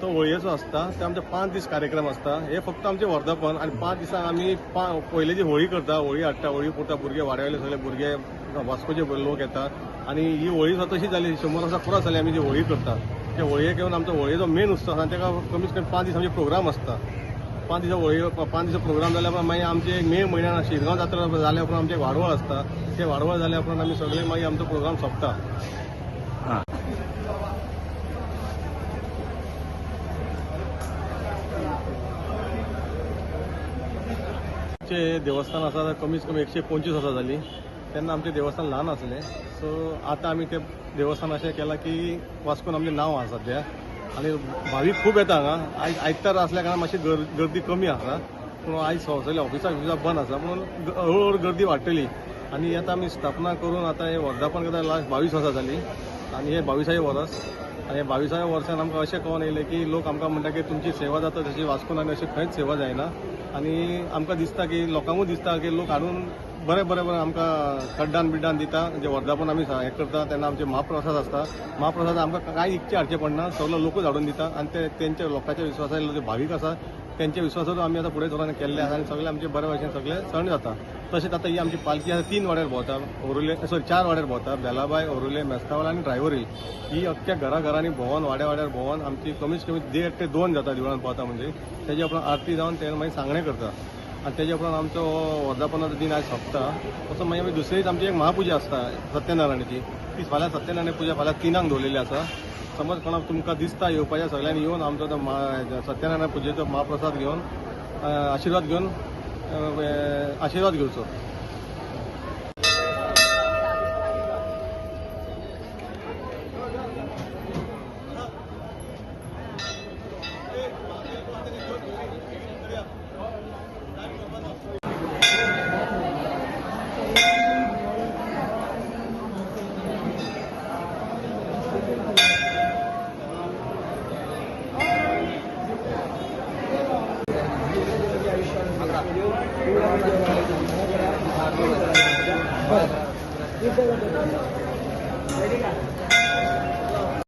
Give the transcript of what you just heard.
तो होळयेचो आसता ते आमचे 5 दीस कार्यक्रम आसता. हे फक्त आमचे वर्धापन आणि 5 दिसांक आमी पयले जी होळी करता, होळी हाडटा, होळी पुरता भुरगे वाड्यावयले सगळे भुरगे वास्कोचे लोक येतात आणि ही होळी तशी जाली 100 वर्सां पुरो जाली आमी जी होळी करता. ते होळयेक येवन आमचो होळयेचो मेन उत्सव आसा ताका कमीत कमी 5 दीस आमचे प्रोग्राम आसता. 5 दिसा होळी 5 दिसा प्रोग्राम जाल्या उपरांत मागीर आमचे मे म्हयन्यान शिरगांव जात्रा जाल्या उपरांत आमचे वाडवळ आसता. ते वाडवळ जाल्या उपरांत आमी सगळे मागीर आमचो प्रोग्राम सोंपता. देवस्थान आसा कमीत कमी 125 वर्सां जाली. तेन्ना आमचें देवस्थान ल्हान आसलें. सो आतां आमी तें देवस्थान अशें केलां की वास्कोन आमचें नांव आसा सद्या आनी भावीक खूब येता हांगा. आयज आयतार आसल्या कारणान मातशी गर्दी कमी आसा. पूण आयज सगळे ऑफिसां बंद आसा म्हणून हळूहळू गर्दी वाडटली. आनी आतां आमी स्थापना करून आतां हें वर्धापन करता लास्ट 22 वर्सां जालीं आनी हें 22वें वर्स. आनी 22व्या वर्सान आमकां अशें कळोन येयलें की लोक आमकां म्हणटा की तुमची सेवा जाता तशी वास्कोन आनी अशी खंयच सेवा जायना. आनी आमकां दिसता की लोकांकूय दिसता की लोक हाडून बरें बरें बरें आमकां कड्डान बिड्डान दिता. जे वर्धापन आमी हें करता तेन्ना आमचे महाप्रसाद आसता. महाप्रसाद आमकां कांय इकचें हाडचें पडना, सगळो लोकूच हाडून दिता आनी ते तेंच्या लोकांच्या विश्वासान जे भावीक आसा त्यांच्या विश्वासाचो आमी आतां फुडें चलोन केल्ले आसा आनी सगळे आमचे बरे भशेन सगळे सण जाता. तशेंच आतां ही आमची पालखी आसा 3 वाड्यार भोंवता. ओरुले 4 वाड्यार भोंवता. बेलाबाय, ओरुले, मेस्तावळ आनी ड्रायव्हर हिल. ही अख्ख्या घराघरांनी भोंवन वाड्यार भोंवन आमची कमीत कमी 1.5 ते 2 जाता देवळान पावता. म्हणजे तेज्या उपरांत आरती जावन ते मागीर सांगणे करता आनी तेज्या उपरांत आमचो वर्धापनाचो दीन आयज सोंपता. तसो मागीर आमी दुसरे दीस आमची एक महापुजा आसता सत्यनारायणाची. ती फाल्यां सत्यनारायण पुजा फाल्यां 3 दवरलेली आसा. समज कोणाक तुमकां दिसता येवपाचें सगळ्यांनी येवन आमचो तो सत्यनारायण पुजेचो महाप्रसाद घेवन आशिर्वाद घेवचो.